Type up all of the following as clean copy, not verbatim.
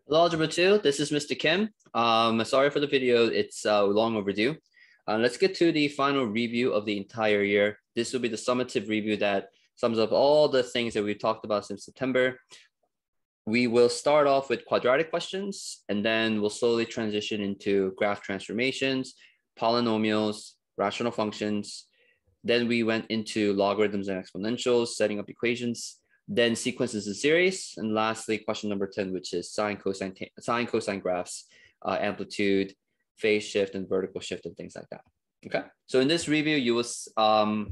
Hello, Algebra 2. This is Mr. Kim. Sorry for the video. It's long overdue. Let's get to the final review of the entire year. This will be the summative review that sums up all the things that we've talked about since September. We will start off with quadratic questions, and then we'll slowly transition into graph transformations, polynomials, rational functions. Then we went into logarithms and exponentials, setting up equations. Then sequences and series, and lastly, question number 10, which is sine, cosine graphs, amplitude, phase shift, and vertical shift, and things like that. Okay, so in this review, you will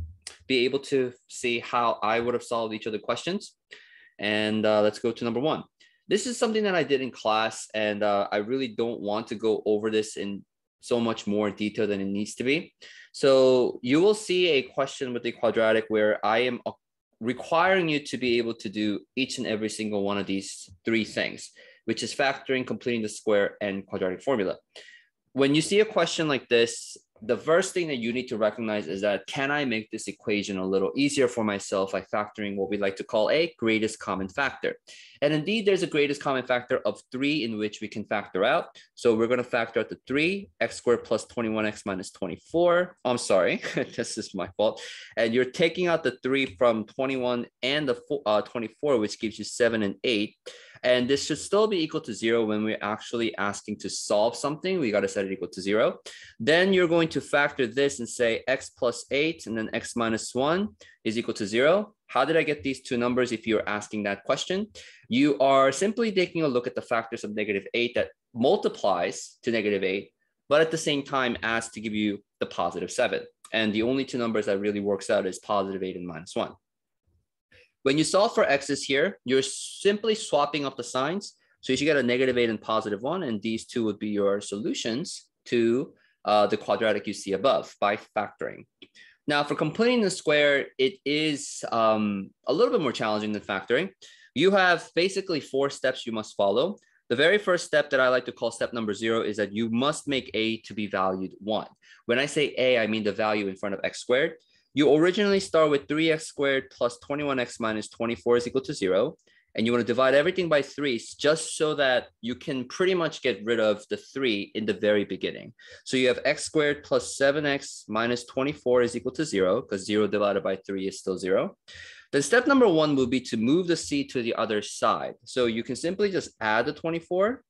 be able to see how I would have solved each of the questions. And let's go to number 1. This is something that I did in class, and I really don't want to go over this in so much more detail than it needs to be. So you will see a question with a quadratic where I am requiring you to be able to do each and every single one of these 3 things, which is factoring, completing the square, and quadratic formula. When you see a question like this, the first thing that you need to recognize is that, can I make this equation a little easier for myself by factoring what we like to call a greatest common factor? And indeed, there's a greatest common factor of 3 in which we can factor out. So we're going to factor out the 3, x squared plus 21x minus 24. I'm sorry, this is my fault. And you're taking out the 3 from 21 and the 24, which gives you 7 and 8. And this should still be equal to 0 when we're actually asking to solve something. We got to set it equal to 0. Then you're going to factor this and say x plus 8 and then x minus 1 is equal to 0. How did I get these 2 numbers if you're asking that question? You are simply taking a look at the factors of -8 that multiplies to -8, but at the same time adds to give you the positive 7. And the only 2 numbers that really works out is positive 8 and minus 1. When you solve for x's here, you're simply swapping up the signs. So you should get a -8 and positive 1, and these 2 would be your solutions to the quadratic you see above by factoring. Now, for completing the square, it is a little bit more challenging than factoring. You have basically 4 steps you must follow. The very first step that I like to call step number 0 is that you must make a to be valued 1. When I say a, I mean the value in front of x squared. You originally start with 3x squared plus 21x minus 24 is equal to 0. And you want to divide everything by 3 just so that you can pretty much get rid of the 3 in the very beginning. So you have x squared plus 7x minus 24 is equal to 0, because 0 divided by 3 is still 0. Then step number 1 will be to move the c to the other side. So you can simply just add the 24.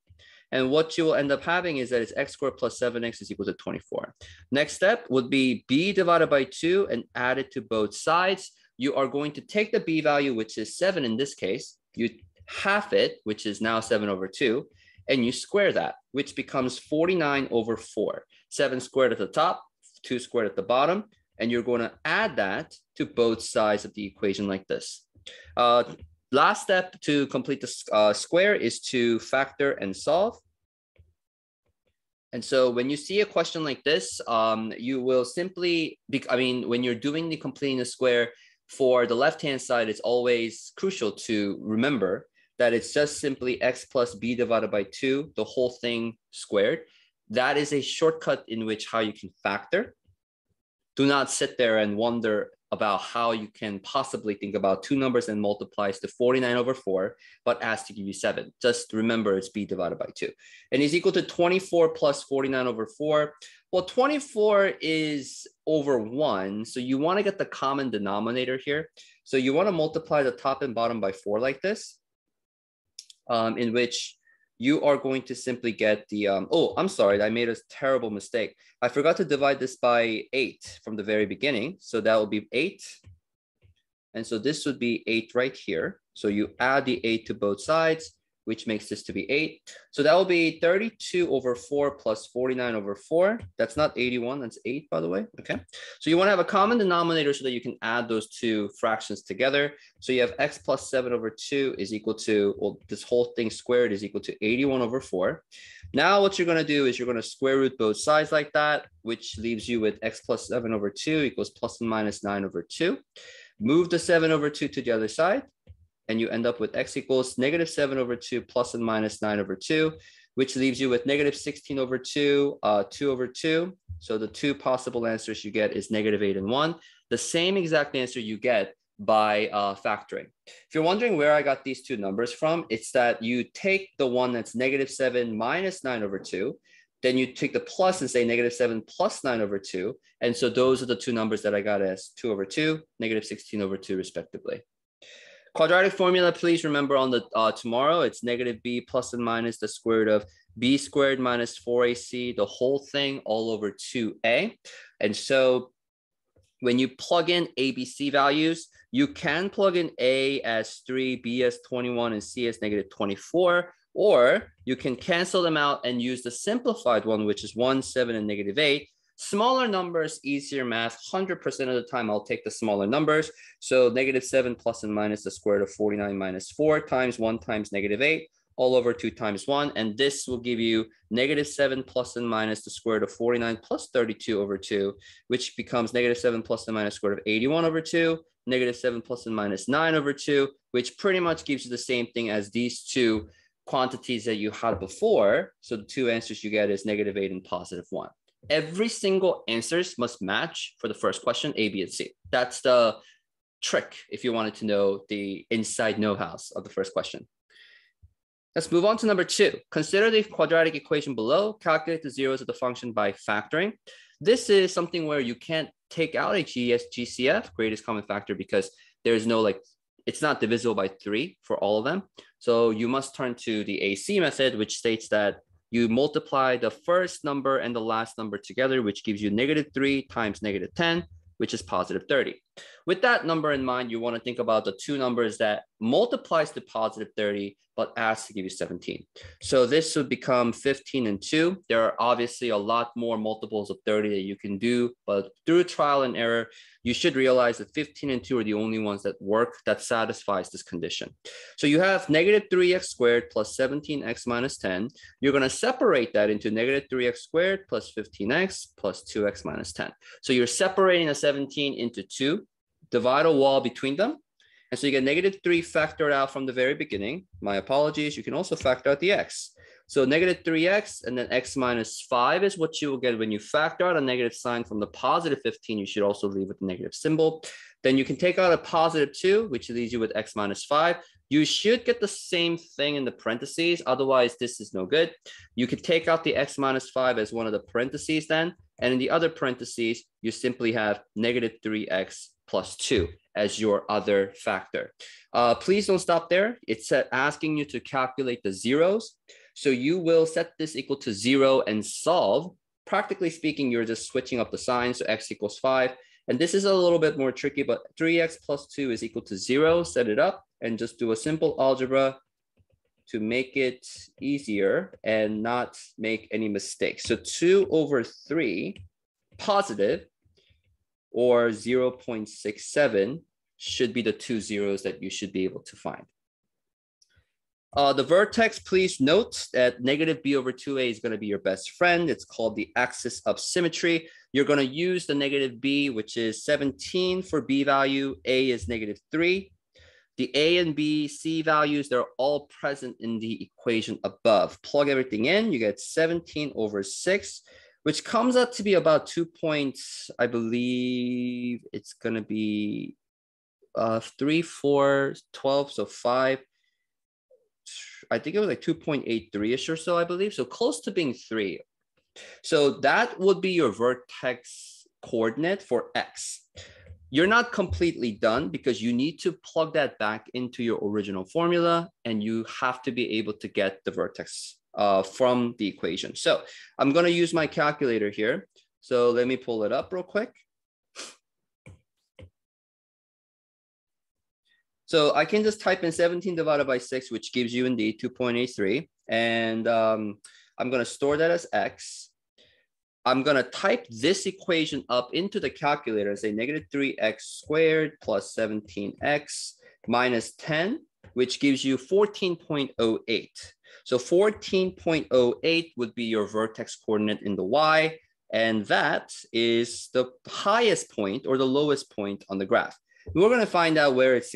And what you will end up having is that it's x squared plus 7x is equal to 24. Next step would be b divided by 2 and add it to both sides. You are going to take the b value, which is 7 in this case. You half it, which is now 7 over 2, and you square that, which becomes 49 over 4. 7 squared at the top, 2 squared at the bottom, and you're going to add that to both sides of the equation like this. Last step to complete the square is to factor and solve. And so when you see a question like this, you will simply, when you're doing the completing the square, for the left-hand side, it's always crucial to remember that it's just simply x plus b divided by 2, the whole thing squared. That is a shortcut in which how you can factor. Do not sit there and wonder about how you can possibly think about 2 numbers and multiplies to 49 over 4, but asks to give you 7. Just remember it's b divided by 2. And is equal to 24 plus 49 over 4. Well, 24 is over 1, so you want to get the common denominator here. So you want to multiply the top and bottom by 4 like this, in which you are going to simply get the, oh, I'm sorry, I made a terrible mistake. I forgot to divide this by 8 from the very beginning. So that will be 8. And so this would be 8 right here. So you add the 8 to both sides, which makes this to be 8. So that will be 32 over 4 plus 49 over 4. That's not 81, that's 8, by the way. Okay. So you want to have a common denominator so that you can add those 2 fractions together. So you have x plus 7 over 2 is equal to, well, this whole thing squared is equal to 81 over 4. Now what you're going to do is you're going to square root both sides like that, which leaves you with x plus 7 over 2 equals plus and minus 9 over 2. Move the 7 over 2 to the other side, and you end up with x equals -7 over 2 plus and minus 9 over 2, which leaves you with -16 over 2, 2 over 2. So the 2 possible answers you get is -8 and 1. The same exact answer you get by factoring. If you're wondering where I got these two numbers from, it's that you take the one that's -7 minus 9/2, then you take the plus and say -7 plus 9/2. And so those are the two numbers that I got as 2/2, -16/2 respectively. Quadratic formula, please remember on the tomorrow, it's -b plus and minus the square root of b squared minus 4ac, the whole thing all over 2a. And so when you plug in a, b, c values, you can plug in a as 3, b as 21, and c as -24, or you can cancel them out and use the simplified one, which is 1, 7, and -8. Smaller numbers, easier math. 100% of the time, I'll take the smaller numbers. So -7 plus and minus the square root of 49 minus 4 times 1 times -8, all over 2 times 1. And this will give you -7 plus and minus the square root of 49 plus 32/2, which becomes -7 plus and minus square root of 81/2, -7 plus and minus 9/2, which pretty much gives you the same thing as these two quantities that you had before. So the two answers you get is -8 and +1. Every single answers must match for the first question, A, B, and C. That's the trick if you wanted to know the inside know-hows of the first question. Let's move on to number 2. Consider the quadratic equation below. Calculate the zeros of the function by factoring. This is something where you can't take out a GCF, greatest common factor, because there's no it's not divisible by 3 for all of them. So you must turn to the AC method, which states that you multiply the first number and the last number together, which gives you -3 times -10, which is +30. With that number in mind, you want to think about the two numbers that multiplies to +30, but adds to give you 17. So this would become 15 and 2. There are obviously a lot more multiples of 30 that you can do, but through trial and error, you should realize that 15 and 2 are the only ones that work, that satisfies this condition. So you have -3x squared plus 17x minus 10. You're going to separate that into -3x squared plus 15x plus 2x minus 10. So you're separating the 17 into 2, divide a wall between them. And so you get -3 factored out from the very beginning. My apologies. You can also factor out the x. So -3x and then x minus 5 is what you will get when you factor out a negative sign from the +15. You should also leave with the negative symbol. Then you can take out a +2, which leaves you with x minus 5. You should get the same thing in the parentheses. Otherwise, this is no good. You can take out the x minus 5 as one of the parentheses then. And in the other parentheses, you simply have -3x plus 2 as your other factor. Please don't stop there. It's asking you to calculate the zeros. So you will set this equal to 0 and solve. Practically speaking, you're just switching up the signs. So x equals 5. And this is a little bit more tricky, but 3x plus 2 is equal to 0. Set it up and just do a simple algebra to make it easier and not make any mistakes. So 2/3 positive, or 0.67 should be the two zeros that you should be able to find. The vertex, please note that -b/2a is going to be your best friend. It's called the axis of symmetry. You're going to use the -b, which is 17 for b value. A is -3. The a and b, c values, they're all present in the equation above. Plug everything in, you get 17/6. Which comes out to be about 2 points. I believe it's going to be 3, 4, 12, so 5. I think it was like 2.83-ish or so, I believe. So close to being 3. So that would be your vertex coordinate for x. You're not completely done because you need to plug that back into your original formula, and you have to be able to get the vertex from the equation. So I'm going to use my calculator here. So let me pull it up real quick. So I can just type in 17 divided by 6, which gives you indeed 2.83. And I'm going to store that as x. I'm going to type this equation up into the calculator and say -3x squared plus 17x minus 10, which gives you 14.08. So 14.08 would be your vertex coordinate in the y, and that is the highest point or the lowest point on the graph. We're going to find out where it's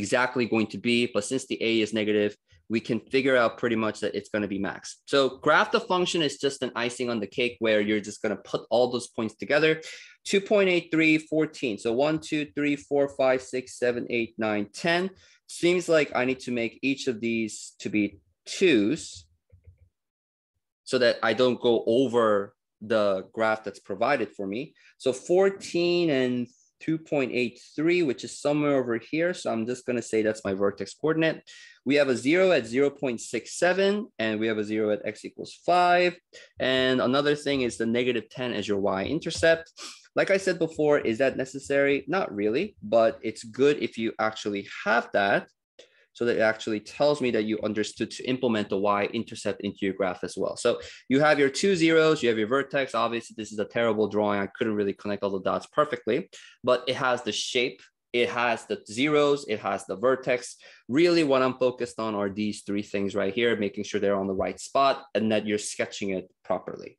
exactly going to be, but since the a is negative, we can figure out pretty much that it's going to be max. So graph the function is just an icing on the cake where you're just going to put all those points together. 2.83, 14. So 1, 2, 3, 4, 5, 6, 7, 8, 9, 10. Seems like I need to make each of these to be 2s so that I don't go over the graph that's provided for me. So 14 and 2.83, which is somewhere over here. So I'm just going to say that's my vertex coordinate. We have a 0 at 0.67, and we have a 0 at x equals 5. And another thing is the negative 10 as your y-intercept. Like I said before, is that necessary? Not really, but it's good if you actually have that, so that it actually tells me that you understood to implement the y-intercept into your graph as well. So you have your 2 zeros, you have your vertex. Obviously, this is a terrible drawing. I couldn't really connect all the dots perfectly, but it has the shape, it has the zeros, it has the vertex. Really what I'm focused on are these 3 things right here, making sure they're on the right spot and that you're sketching it properly.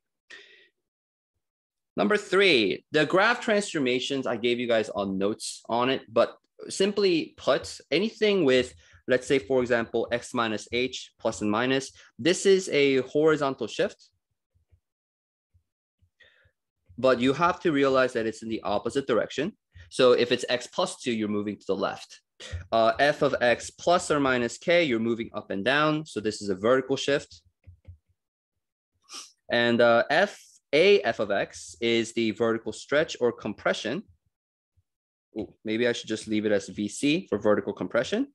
Number 3, the graph transformations, I gave you guys on notes on it, but simply put, anything with, let's say, for example, x minus h plus and minus, this is a horizontal shift, but you have to realize that it's in the opposite direction. So if it's x plus 2, you're moving to the left. F of x plus or minus k, you're moving up and down. So this is a vertical shift. And f of x is the vertical stretch or compression. Ooh, maybe I should just leave it as VC for vertical compression.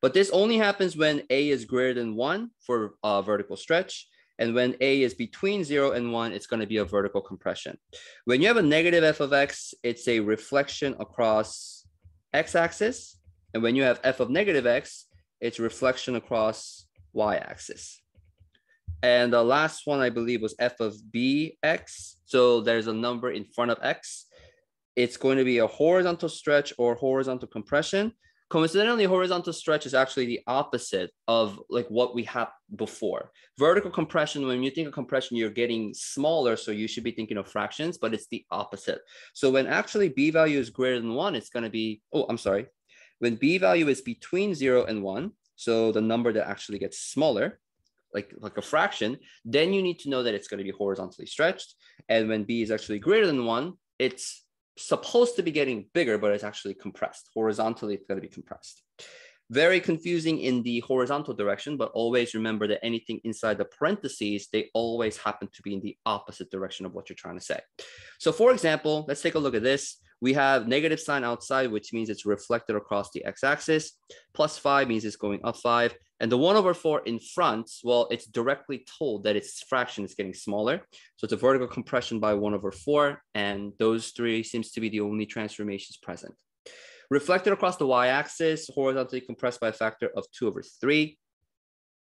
But this only happens when a is greater than 1 for vertical stretch. And when a is between 0 and 1, it's going to be a vertical compression. When you have a negative f of x, it's a reflection across x-axis. And when you have f of negative x, it's reflection across y-axis. And the last one, I believe, was f of bx. So there's a number in front of x. It's going to be a horizontal stretch or horizontal compression. Coincidentally, horizontal stretch is actually the opposite of like what we had before. Vertical compression, when you think of compression, you're getting smaller, so you should be thinking of fractions, but it's the opposite. So when actually b value is greater than 1, it's going to be, when b value is between 0 and 1, so the number that actually gets smaller, like a fraction, then you need to know that it's going to be horizontally stretched. And when b is actually greater than 1, it's supposed to be getting bigger, but it's actually compressed. Horizontally, it's going to be compressed. Very confusing in the horizontal direction, but always remember that anything inside the parentheses, they always happen to be in the opposite direction of what you're trying to say. So for example, let's take a look at this. We have negative sign outside, which means it's reflected across the x-axis. Plus 5 means it's going up 5. And the 1/4 in front, well, it's directly told that its fraction is getting smaller. So it's a vertical compression by 1/4. And those 3 seems to be the only transformations present. Reflected across the y-axis, horizontally compressed by a factor of 2/3.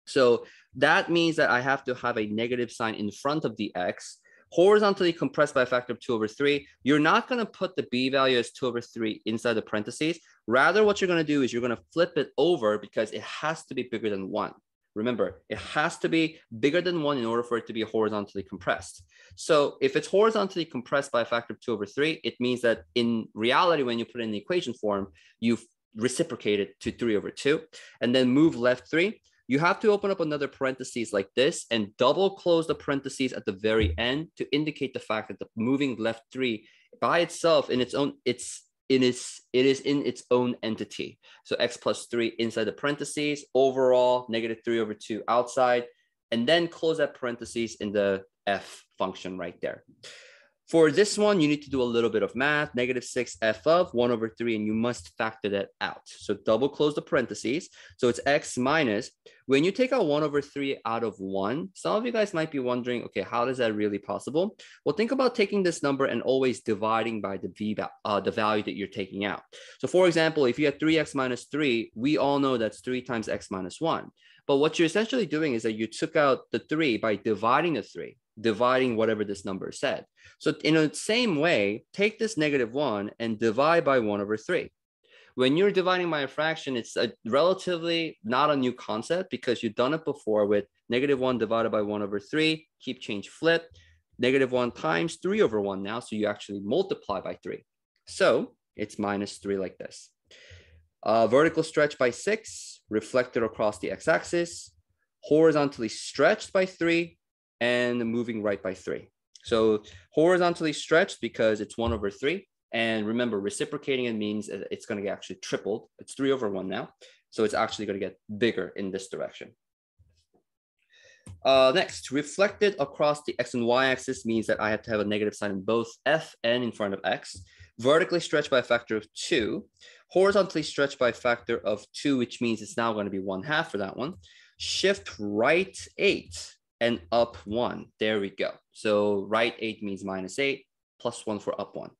So that means that I have to have a negative sign in front of the x. Horizontally compressed by a factor of 2/3. You're not going to put the b value as 2/3 inside the parentheses. Rather, what you're going to do is you're going to flip it over because it has to be bigger than 1. Remember, it has to be bigger than 1 in order for it to be horizontally compressed. So if it's horizontally compressed by a factor of 2/3, it means that in reality, when you put it in the equation form, you reciprocate it to 3/2 and then move left 3. You have to open up another parentheses like this and double close the parentheses at the very end to indicate the fact that the moving left 3 by itself in its own, it is in its own entity. So x plus 3 inside the parentheses, overall negative 3/2 outside, and then close that parentheses in the f function right there. For this one, you need to do a little bit of math, negative 6 f of 1/3, and you must factor that out. So double close the parentheses. So it's x minus, when you take out 1/3 out of 1, some of you guys might be wondering, okay, how is that really possible? Well, think about taking this number and always dividing by the value that you're taking out. So for example, if you have 3x minus 3, we all know that's 3 times x minus 1. But what you're essentially doing is that you took out the 3 by dividing the 3, dividing whatever this number said. So in the same way, take this -1 and divide by 1/3. When you're dividing by a fraction, it's a relatively not a new concept because you've done it before with -1 divided by 1/3, keep change flip, -1 times 3/1 now. So you actually multiply by 3. So it's -3 like this. Vertical stretch by 6. reflected across the x-axis, horizontally stretched by 3, and moving right by 3. So horizontally stretched because it's 1 over 3. And remember, reciprocating it means it's going to get actually tripled. It's 3 over 1 now. So it's actually going to get bigger in this direction. Next, reflected across the x and y axis means that I have to have a negative sign in both f and in front of x. Vertically stretched by a factor of 2. Horizontally stretched by a factor of 2, which means it's now going to be 1/2 for that one. Shift right 8 and up 1. There we go. So right 8 means -8, plus 1 for up 1.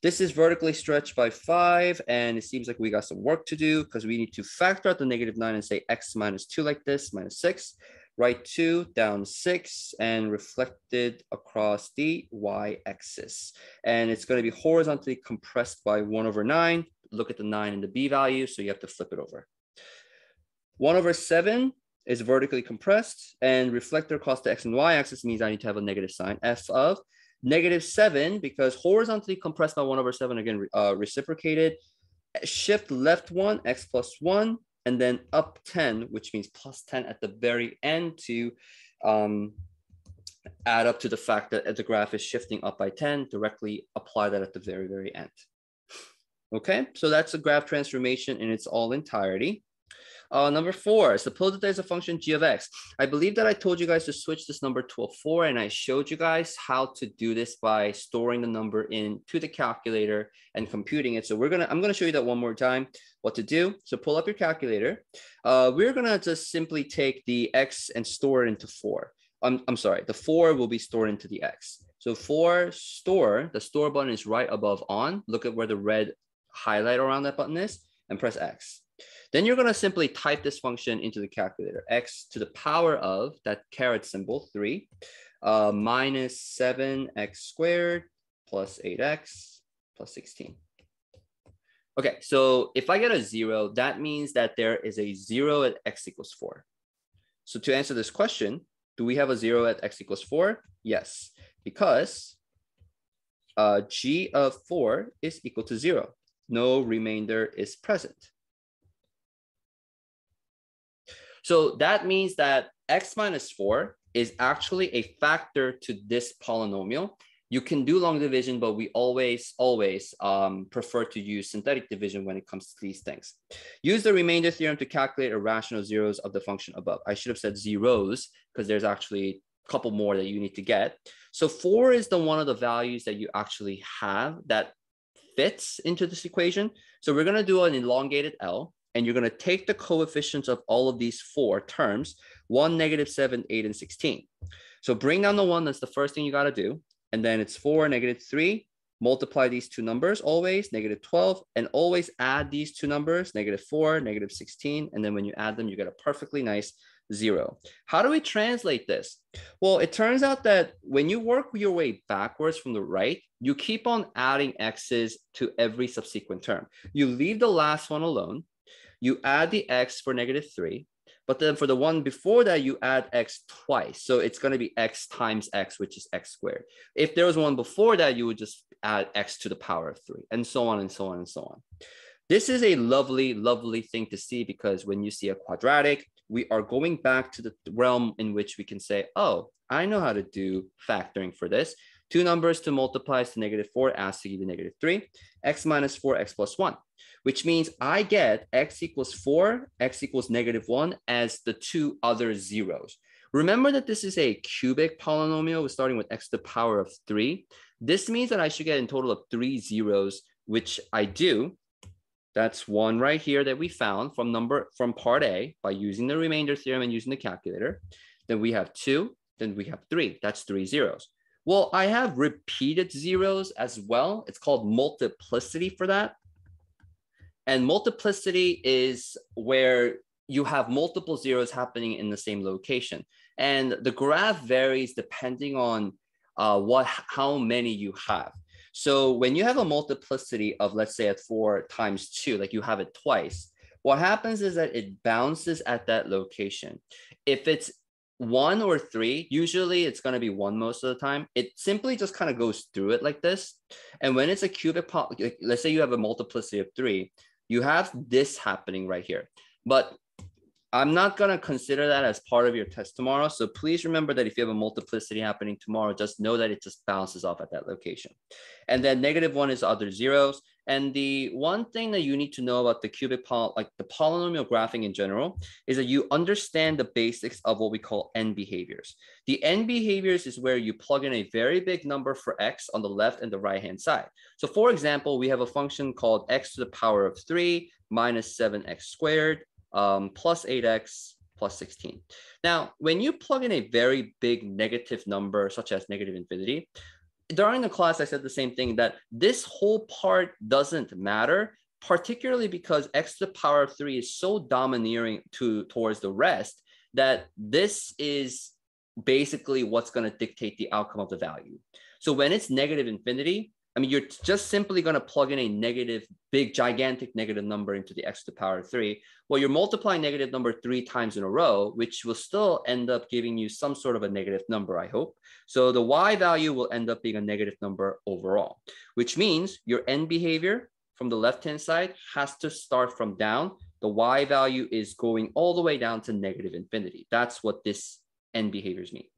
This is vertically stretched by 5, and it seems like we got some work to do because we need to factor out the -9 and say x minus 2 like this, -6. Right 2, down 6, and reflected across the y-axis. And it's going to be horizontally compressed by 1 over 9. Look at the 9 and the b value, so you have to flip it over. 1 over 7 is vertically compressed, and reflected across the x and y-axis means I need to have a negative sign, f of -7, because horizontally compressed by 1 over 7, again, reciprocated. Shift left 1, x plus 1, and then up 10, which means plus 10 at the very end to add up to the fact that the graph is shifting up by 10, directly apply that at the very, very end. Okay, so that's a graph transformation in its all entirety. Number 4, suppose that there's a function g of x. I believe that I told you guys to switch this number to a 4, and I showed you guys how to do this by storing the number into the calculator and computing it. So I'm gonna show you that one more time, what to do. So pull up your calculator. We're gonna just simply take the x and store it into 4. I'm sorry, the 4 will be stored into the x. So for store, the store button is right above on. Look at where the red highlight around that button is, and press x. Then you're going to simply type this function into the calculator, x to the power of that caret symbol, 3, minus 7x squared plus 8x plus 16. Okay, so if I get a 0, that means that there is a 0 at x equals 4. So to answer this question, do we have a 0 at x equals 4? Yes, because g of 4 is equal to 0. No remainder is present. So that means that x minus 4 is actually a factor to this polynomial. You can do long division, but we always prefer to use synthetic division when it comes to these things. Use the remainder theorem to calculate irrational zeros of the function above. I should have said zeros because there's actually a couple more that you need to get. So 4 is the one of the values that you actually have that fits into this equation. So we're going to do an elongated L. And you're going to take the coefficients of all of these 4 terms, 1, -7, 8, and 16. So bring down the 1, that's the first thing you got to do. And then it's 4, -3. Multiply these two numbers always, -12, and always add these two numbers, -4, -16. And then when you add them, you get a perfectly nice 0. How do we translate this? Well, it turns out that when you work your way backwards from the right, you keep on adding x's to every subsequent term. You leave the last one alone. You add the x for -3, but then for the one before that, you add x twice. So it's going to be x times x, which is x squared. If there was one before that, you would just add x to the power of 3, and so on and so on and so on. This is a lovely, lovely thing to see, because when you see a quadratic, we are going back to the realm in which we can say, oh, I know how to do factoring for this. 2 numbers to multiply is to -4, adds to give you -3, x minus 4, x plus 1, which means I get x equals 4, x equals -1 as the 2 other zeros. Remember that this is a cubic polynomial starting with x to the power of 3. This means that I should get in total of 3 zeros, which I do. That's 1 right here that we found from part A by using the remainder theorem and using the calculator. Then we have 2, then we have 3. That's 3 zeros. Well, I have repeated zeros as well. It's called multiplicity for that. And multiplicity is where you have multiple zeros happening in the same location. And the graph varies depending on how many you have. So when you have a multiplicity of, let's say, at 4 times 2, like you have it twice, what happens is that it bounces at that location. If it's 1 or 3, usually it's going to be 1 most of the time. It simply just kind of goes through it like this. And when it's a cubic, let's say you have a multiplicity of 3, you have this happening right here. But I'm not going to consider that as part of your test tomorrow. So please remember that if you have a multiplicity happening tomorrow, just know that it just bounces off at that location. And then -1 is other zeros. And the one thing that you need to know about the like the polynomial graphing in general, is that you understand the basics of what we call end behaviors. The end behaviors is where you plug in a very big number for x on the left and the right-hand side. So for example, we have a function called x to the power of 3 minus 7x squared plus 8x plus 16. Now, when you plug in a very big negative number, such as -infinity, during the class, I said the same thing, that this whole part doesn't matter, particularly because x to the power of 3 is so domineering towards the rest that this is basically what's going to dictate the outcome of the value. So when it's -infinity, I mean, you're just simply going to plug in a big, gigantic negative number into the x to the power of 3. Well, you're multiplying negative number 3 times in a row, which will still end up giving you some sort of a negative number, I hope. So the y value will end up being a negative number overall, which means your end behavior from the left-hand side has to start from down. The y value is going all the way down to -infinity. That's what this end behaviors mean.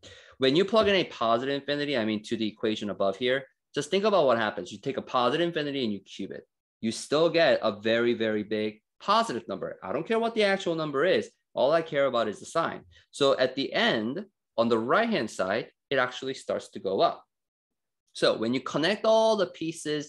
When you plug in a positive infinity, I mean, to the equation above here, just think about what happens. You take a positive infinity and you cube it. You still get a very, very big positive number. I don't care what the actual number is. All I care about is the sign. So at the end, on the right-hand side, it actually starts to go up. So when you connect all the pieces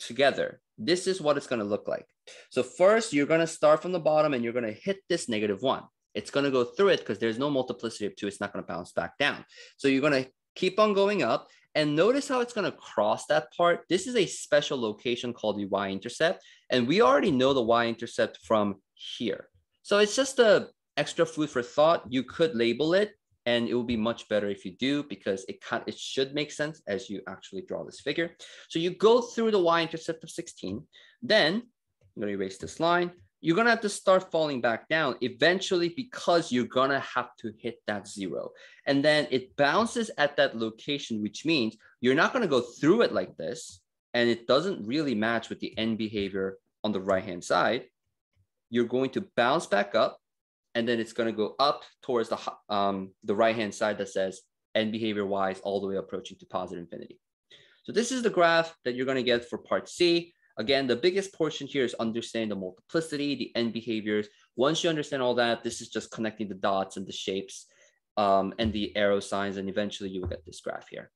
together, this is what it's going to look like. So first, you're going to start from the bottom and you're going to hit this -1. It's going to go through it because there's no multiplicity of 2. It's not going to bounce back down. So you're going to keep on going up. And notice how it's going to cross that part. This is a special location called the Y-intercept. And we already know the Y-intercept from here. So it's just a extra food for thought. You could label it, and it will be much better if you do, because it should make sense as you actually draw this figure. So you go through the Y-intercept of 16. Then I'm going to erase this line. You're going to have to start falling back down eventually, because you're going to have to hit that 0. And then it bounces at that location, which means you're not going to go through it like this. And it doesn't really match with the end behavior on the right-hand side. You're going to bounce back up, and then it's going to go up towards the right-hand side that says end behavior-wise all the way approaching to positive infinity. So this is the graph that you're going to get for part C. Again, the biggest portion here is understanding the multiplicity, the end behaviors. Once you understand all that, this is just connecting the dots and the shapes and the arrow signs, and eventually you will get this graph here.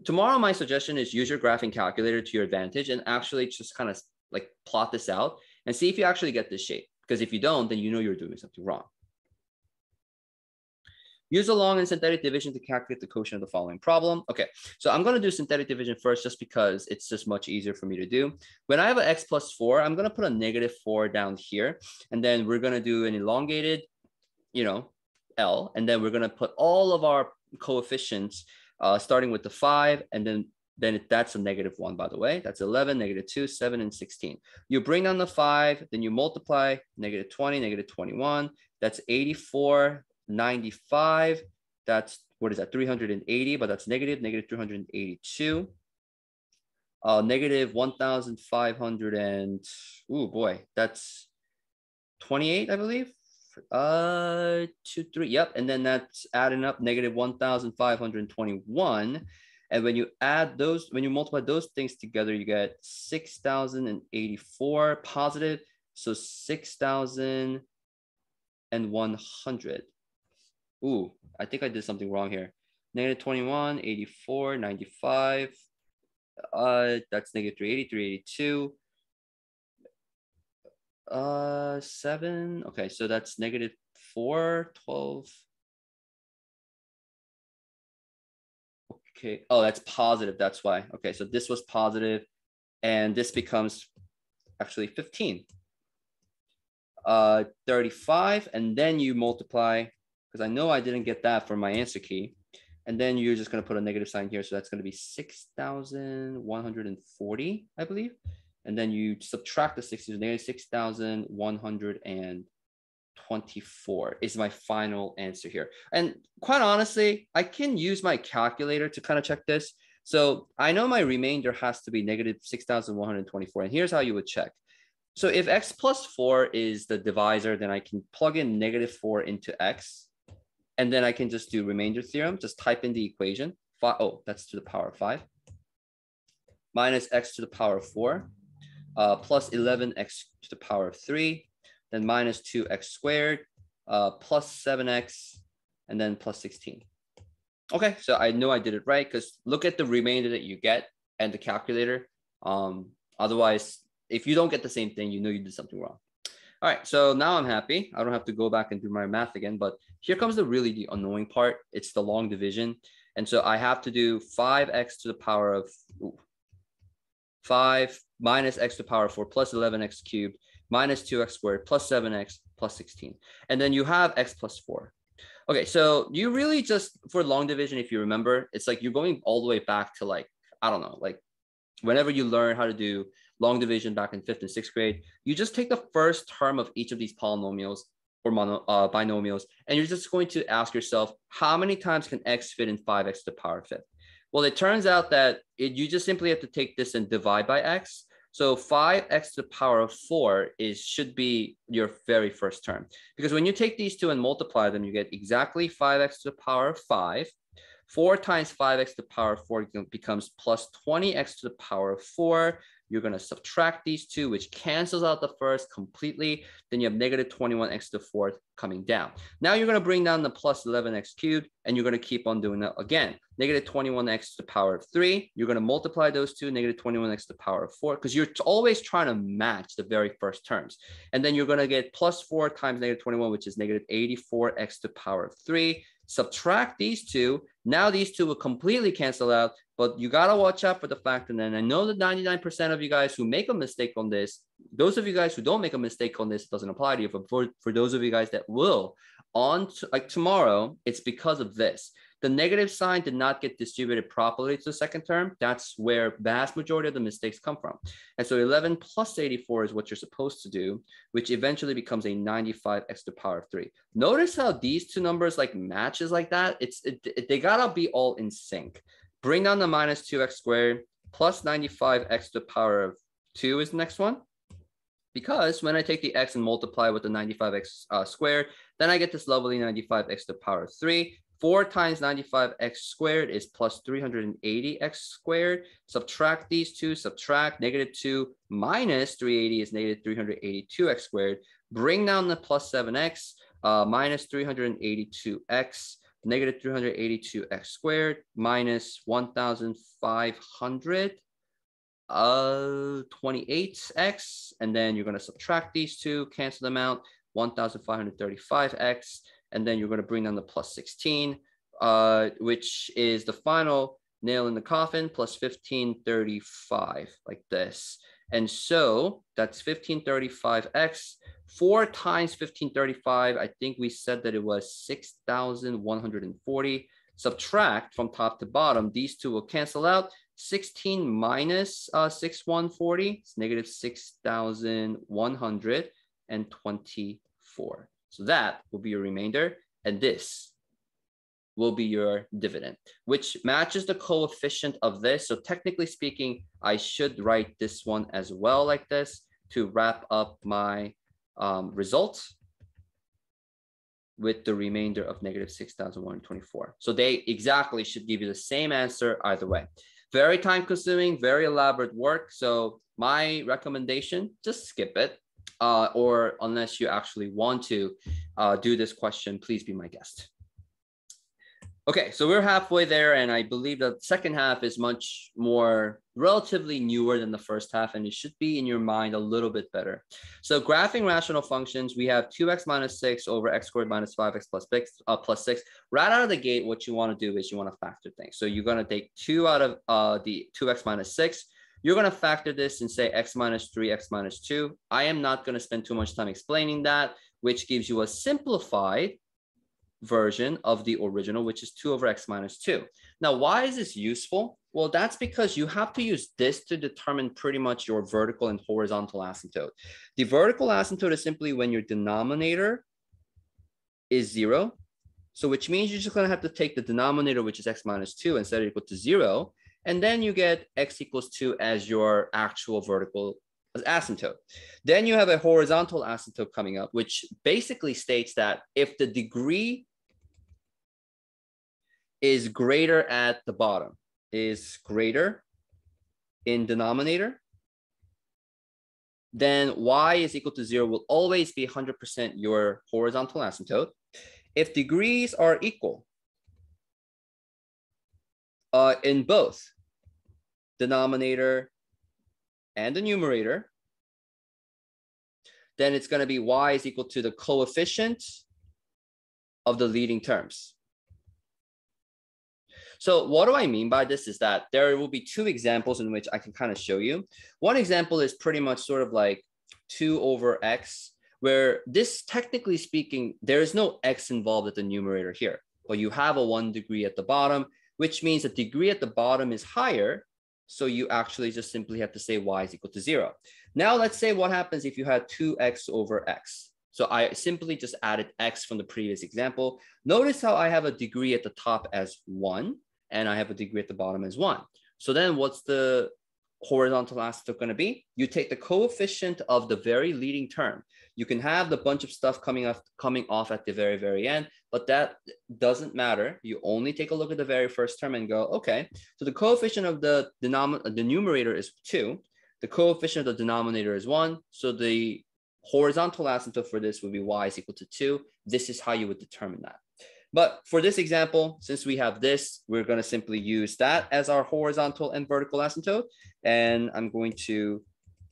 Tomorrow, my suggestion is use your graphing calculator to your advantage and actually just kind of like plot this out and see if you actually get this shape. Because if you don't, then you know you're doing something wrong. Use a long and synthetic division to calculate the quotient of the following problem. Okay, so I'm going to do synthetic division first just because it's just much easier for me to do. When I have an x plus 4, I'm going to put a -4 down here. And then we're going to do an elongated, L. And then we're going to put all of our coefficients starting with the 5. And then that's a -1, by the way. That's 11, -2, 7, and 16. You bring down the 5, then you multiply -20, -21. That's 84. 95, that's, what is that, 380, but that's -382. -1,500 and, oh boy, that's 28, I believe. 2, 3, yep. And then that's adding up -1,521. And when you add those, when you multiply those things together, you get 6,084 positive. So 6,100. Ooh, I think I did something wrong here. -21, 84, 95. That's -380, 382. 7. Okay, so that's -4, 12. Okay. Oh, that's positive. That's why. Okay, so this was positive, and this becomes actually 15. 35, and then you multiply, because I know I didn't get that for my answer key. And then you're just going to put a negative sign here. So that's going to be 6,140, I believe. And then you subtract the 60, negative 6,124 is my final answer here. And quite honestly, I can use my calculator to kind of check this. So I know my remainder has to be negative 6,124. And here's how you would check. So if x plus 4 is the divisor, then I can plug in -4 into x. And then I can just do remainder theorem, just type in the equation. Oh, that's to the power of 5. Minus x to the power of 4, plus 11x to the power of 3, then minus 2x squared, plus 7x, and then plus 16. Okay, so I know I did it right because look at the remainder that you get and the calculator. Otherwise, if you don't get the same thing, you know you did something wrong. All right, so now I'm happy. I don't have to go back and do my math again, but here comes the annoying part. It's the long division. And so I have to do 5x to the power of 5 minus x to the power of 4 plus 11x cubed minus 2x squared plus 7x plus 16. And then you have x plus 4. Okay, so you really just, for long division, if you remember, it's like you're going all the way back to like, I don't know, like whenever you learn how to do long division back in 5th and 6th grade, you just take the first term of each of these polynomials or binomials, and you're just going to ask yourself, how many times can x fit in 5x to the power of 5th? Well, it turns out that you just simply have to take this and divide by x. So 5x to the power of 4 should be your very first term. Because when you take these two and multiply them, you get exactly 5x to the power of 5. 4 times 5x to the power of 4 becomes plus 20x to the power of 4. You're going to subtract these two, which cancels out the first completely. Then you have negative 21x to the fourth coming down. Now you're going to bring down the plus 11x cubed, and you're going to keep on doing that again. Negative 21x to the power of 3. You're going to multiply those two, negative 21x to the power of 4, because you're always trying to match the very first terms. And then you're going to get plus 4 times negative 21, which is negative 84x to the power of 3. Subtract these two. Now these two will completely cancel out, but you got to watch out for the fact. And then I know that 99% of you guys who make a mistake on this, those of you guys who don't make a mistake on this, it doesn't apply to you. But for those of you guys that will, like tomorrow, it's because of this. The negative sign did not get distributed properly to the second term. That's where vast majority of the mistakes come from. And so 11 plus 84 is what you're supposed to do, which eventually becomes a 95x to the power of 3. Notice how these two numbers like matches like that. They gotta be all in sync. Bring down the minus 2x squared plus 95x to the power of 2 is the next one. Because when I take the x and multiply with the 95x squared, then I get this lovely 95x to the power of 3. 4 times 95x squared is plus 380x squared. Subtract these two, subtract negative 2 minus 380 is negative 382x squared. Bring down the plus 7x minus 382x, negative 382x squared minus 1,500. 28x, and then you're going to subtract these two, cancel them out, 1,535x, and then you're going to bring down the plus 16, which is the final nail in the coffin, plus 1535, like this. And so that's 1535x. 4 times 1535, I think we said that it was 6,140. Subtract from top to bottom, these two will cancel out. 16 minus 6,140 is negative 6,124. So that will be your remainder, and this will be your dividend, which matches the coefficient of this. So technically speaking, I should write this one as well like this to wrap up my results with the remainder of negative 6,124. So they exactly should give you the same answer either way. Very time consuming, very elaborate work. So my recommendation, just skip it. Or unless you actually want to do this question, please be my guest. Okay, so we're halfway there, and I believe the second half is much more relatively newer than the first half, and it should be in your mind a little bit better. So graphing rational functions, we have 2x minus 6 over x squared minus 5x plus 6. Right out of the gate, what you want to do is you want to factor things. So you're going to take 2 out of the 2x minus 6. You're going to factor this and say x minus 3, x minus 2. I am not going to spend too much time explaining that, which gives you a simplified version of the original, which is 2 over x minus 2. Now, why is this useful? Well, that's because you have to use this to determine pretty much your vertical and horizontal asymptote. The vertical asymptote is simply when your denominator is 0. So which means you're just going to have to take the denominator, which is x minus 2, and set it equal to 0. And then you get x equals 2 as your actual vertical asymptote. Then you have a horizontal asymptote coming up, which basically states that if the degree is greater at the bottom, is greater in denominator, then y is equal to 0 will always be 100% your horizontal asymptote. If degrees are equal in both denominator and the numerator, then it's going to be y is equal to the coefficient of the leading terms. So what do I mean by this is that there will be two examples in which I can kind of show you. One example is pretty much sort of like 2 over x, where this, technically speaking, there is no x involved at the numerator here, but you have a 1 degree at the bottom, which means the degree at the bottom is higher. So you actually just simply have to say y is equal to 0. Now let's say what happens if you had 2x over x. So I simply just added x from the previous example. Notice how I have a degree at the top as 1, and I have a degree at the bottom as 1. So then what's the horizontal asymptote going to be? You take the coefficient of the very leading term. You can have the bunch of stuff coming off at the very, very end, but that doesn't matter. You only take a look at the very first term and go, okay, so the coefficient of the numerator is 2. The coefficient of the denominator is 1. So the horizontal asymptote for this would be y is equal to 2. This is how you would determine that. But for this example, since we have this, we're going to simply use that as our horizontal and vertical asymptote. And I'm going to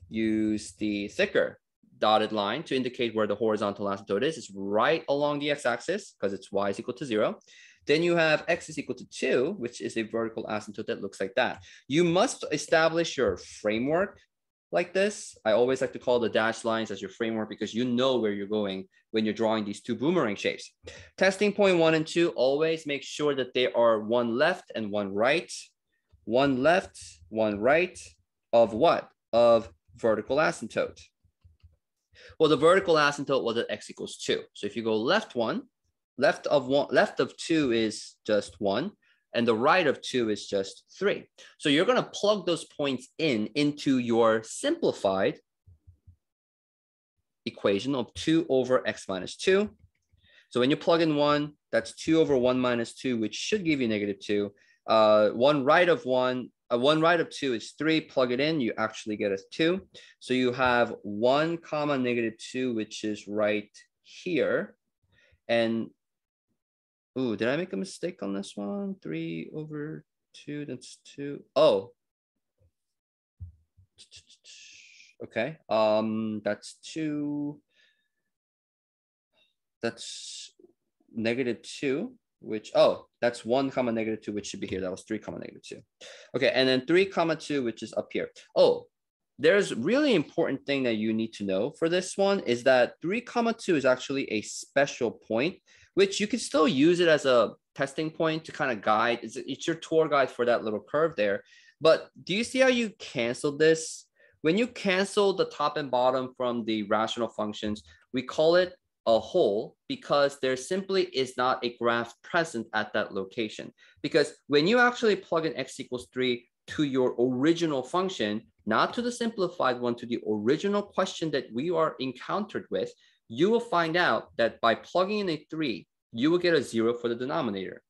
use the thicker dotted line to indicate where the horizontal asymptote is. It's right along the x-axis because it's y is equal to 0. Then you have x is equal to 2, which is a vertical asymptote that looks like that. You must establish your framework like this. I always like to call the dashed lines as your framework because you know where you're going when you're drawing these two boomerang shapes. Testing point 1 and 2, always make sure that they are one left and one right. One left, one right of what? Of vertical asymptote. Well, the vertical asymptote was at x equals 2. So if you go left of 2 is just 1. And the right of 2 is just 3. So you're going to plug those points into your simplified equation of 2 over x minus 2. So when you plug in 1, that's 2 over 1 minus 2, which should give you negative 2. One right of 2 is 3. Plug it in, you actually get a 2. So you have 1 comma negative 2, which is right here. And ooh, did I make a mistake on this one? 3 over 2, that's 2. Oh. Okay, that's 2. That's negative 2, which, oh, that's 1 comma negative 2, which should be here. That was 3 comma negative 2. Okay, and then 3 comma 2, which is up here. Oh, there's really important thing that you need to know for this one is that 3 comma 2 is actually a special point, which you can still use it as a testing point to kind of guide. It's your tour guide for that little curve there. But do you see how you cancel this? When you cancel the top and bottom from the rational functions, we call it a whole because there simply is not a graph present at that location. Because when you actually plug in x equals 3 to your original function, not to the simplified one, to the original question that we are encountered with, you will find out that by plugging in a 3, you will get a 0 for the denominator.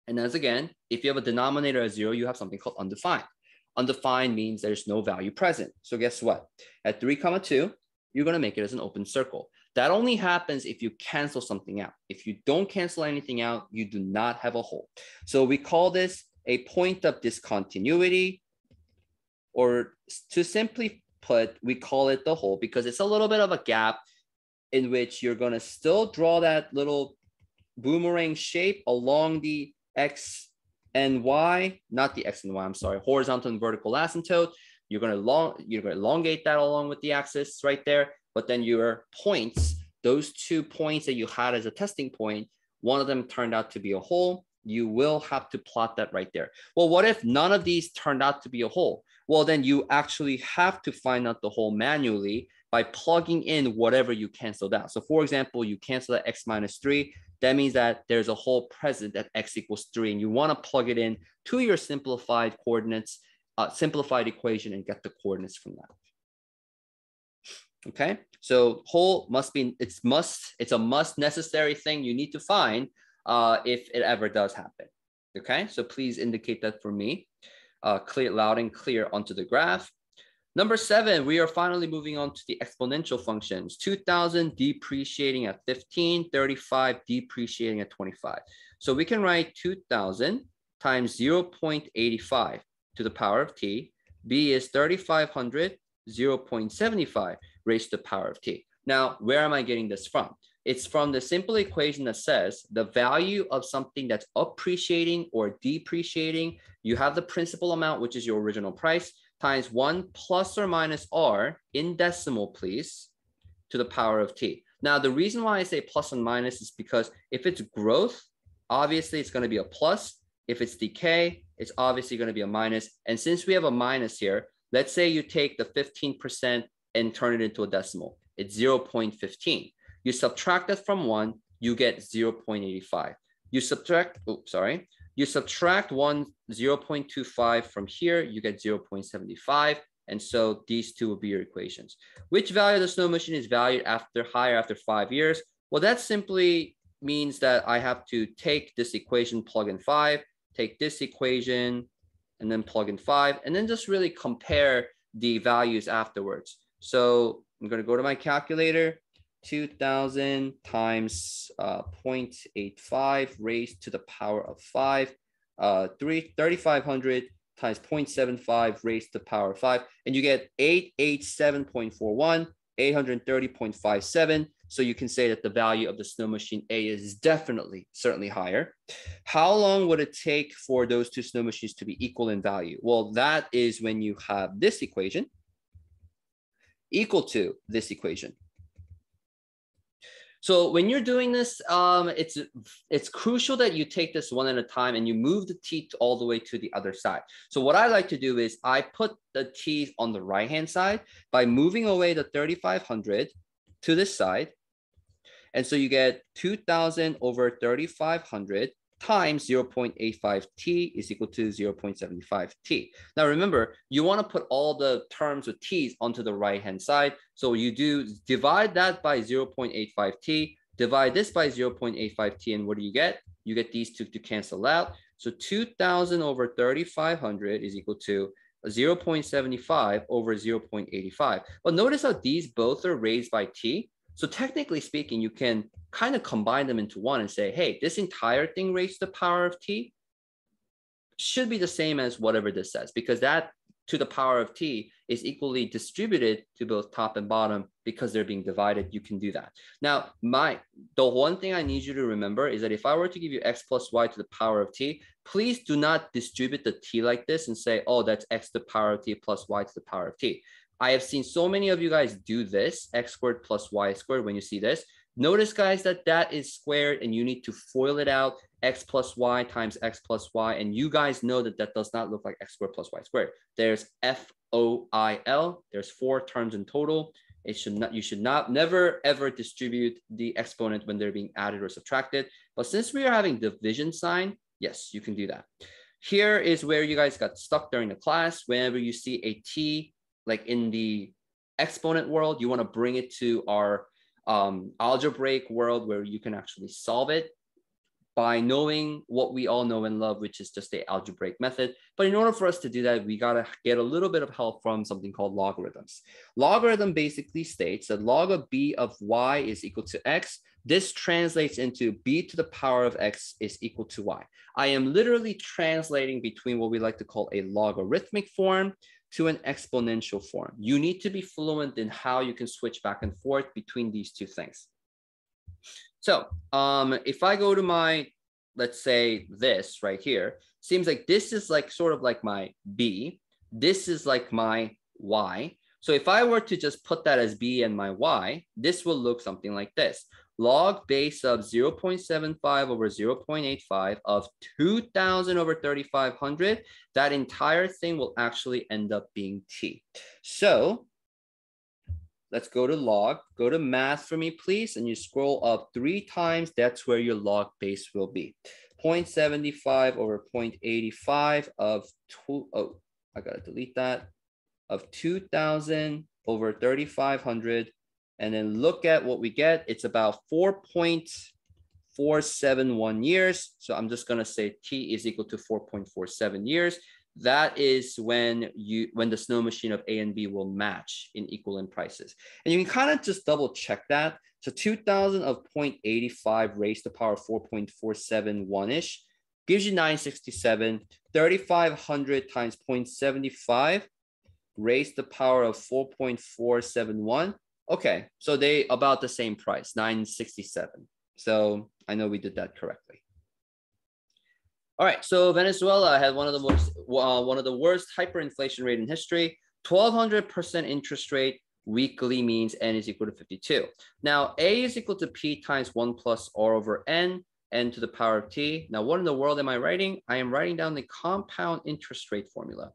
And as again, if you have a denominator as 0, you have something called undefined. Undefined means there's no value present. So guess what? At 3 comma 2, you're going to make it as an open circle. That only happens if you cancel something out. If you don't cancel anything out, you do not have a whole. So we call this a point of discontinuity, or to simply put, we call it the whole because it's a little bit of a gap in which you're going to still draw that little boomerang shape along the x and y, not the x and y, I'm sorry, horizontal and vertical asymptote. You're going to elongate that along with the axis right there. But then your points, those 2 points that you had as a testing point, one of them turned out to be a whole. You will have to plot that right there. Well, what if none of these turned out to be a whole? Well, then you actually have to find out the whole manually by plugging in whatever you canceled out. So for example, you cancel at x minus 3. That means that there's a whole present at x equals 3, and you want to plug it in to your simplified coordinates, simplified equation, and get the coordinates from that. Okay, so whole must be, it's a must necessary thing you need to find if it ever does happen. Okay, so please indicate that for me. Clear, loud and clear onto the graph. Number 7, we are finally moving on to the exponential functions. 2000 depreciating at 15, 35 depreciating at 25. So we can write 2000 times 0.85 to the power of t. B is 3500, 0.75 raised to the power of t. Now, where am I getting this from? It's from the simple equation that says the value of something that's appreciating or depreciating. You have the principal amount, which is your original price, times 1 plus or minus r in decimal, please, to the power of t. Now, the reason why I say plus and minus is because if it's growth, obviously it's going to be a plus. If it's decay, it's obviously going to be a minus. And since we have a minus here, let's say you take the 15% and turn it into a decimal. It's 0.15. You subtract that from 1, you get 0.85. You subtract 0.25 from here, you get 0.75. And so these two will be your equations. Which value of the snow machine is valued higher after 5 years? Well, that simply means that I have to take this equation, plug in 5, take this equation, and then plug in 5, and then just really compare the values afterwards. So I'm going to go to my calculator. 2000 times 0.85 raised to the power of 5, 3500 times 0.75 raised to the power of 5, and you get 887.41, 830.57. So you can say that the value of the snow machine A is certainly higher. How long would it take for those two snow machines to be equal in value? Well, that is when you have this equation equal to this equation. So when you're doing this, it's crucial that you take this one at a time and you move the t all the way to the other side. So what I like to do is I put the t on the right-hand side by moving away the 3500 to this side. And so you get 2000 over 3500 times 0.85t is equal to 0.75t. Now remember, you want to put all the terms with t's onto the right-hand side. So you do divide that by 0.85t, divide this by 0.85t, and what do you get? You get these two to cancel out. So 2000 over 3500 is equal to 0.75 over 0.85. But notice how these both are raised by t. So technically speaking, you can kind of combine them into one and say, hey, this entire thing raised to the power of t should be the same as whatever this says, because that to the power of t is equally distributed to both top and bottom because they're being divided. You can do that. Now, the one thing I need you to remember is that if I were to give you x plus y to the power of t, please do not distribute the t like this and say, oh, that's x to the power of t plus y to the power of t. I have seen so many of you guys do this, x squared plus y squared, when you see this. Notice, guys, that that is squared and you need to FOIL it out, x plus y times x plus y. And you guys know that that does not look like x squared plus y squared. There's FOIL. There's 4 terms in total. You should never, ever distribute the exponent when they're being added or subtracted. But since we are having division sign, yes, you can do that. Here is where you guys got stuck during the class. Whenever you see a t, like in the exponent world, you want to bring it to our algebraic world where you can actually solve it by knowing what we all know and love, which is just the algebraic method. But in order for us to do that, we got to get a little bit of help from something called logarithms. Logarithm basically states that log of b of y is equal to x. This translates into b to the power of x is equal to y. I am literally translating between what we like to call a logarithmic form to an exponential form. You need to be fluent in how you can switch back and forth between these two things. So if I go to my, let's say this right here, seems like this is like sort of like my b, this is like my y. So if I were to just put that as b and my y, this will look something like this. Log base of 0.75 over 0.85 of 2000 over 3500, that entire thing will actually end up being t. So let's go to log, go to math for me, please. And you scroll up 3 times, that's where your log base will be. 0.75 over 0.85 of I gotta delete that, of 2000 over 3,500. And then look at what we get. It's about 4.471 years. So I'm just going to say T is equal to 4.47 years. That is when the snow machine of A and B will match in equivalent prices. And you can kind of just double check that. So 2,000 of 0.85 raised to the power of 4.471-ish gives you 967. 3,500 times 0.75 raised to the power of 4.471. Okay, so they about the same price, 967. So I know we did that correctly. All right, so Venezuela had one of the worst hyperinflation rate in history. 1,200% interest rate weekly means n is equal to 52. Now a is equal to p times 1 plus r over n to the power of t. Now what in the world am I writing? I am writing down the compound interest rate formula.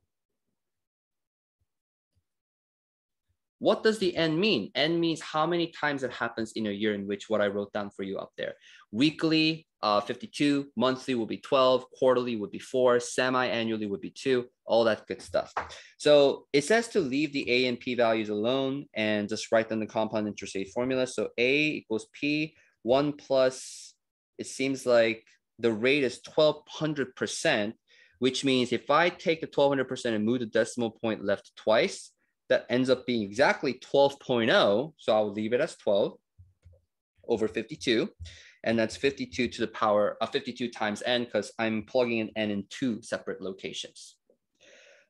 What does the n mean? N means how many times it happens in a year, in which what I wrote down for you up there. Weekly, 52, monthly will be 12, quarterly would be 4, semi-annually would be 2, all that good stuff. So it says to leave the a and p values alone and just write down the compound interest rate formula. So a equals p, 1 plus, it seems like the rate is 1,200%, which means if I take the 1,200% and move the decimal point left twice, that ends up being exactly 12.0. So I'll leave it as 12 over 52. And that's 52 to the power of 52 times n, because I'm plugging in n in 2 separate locations.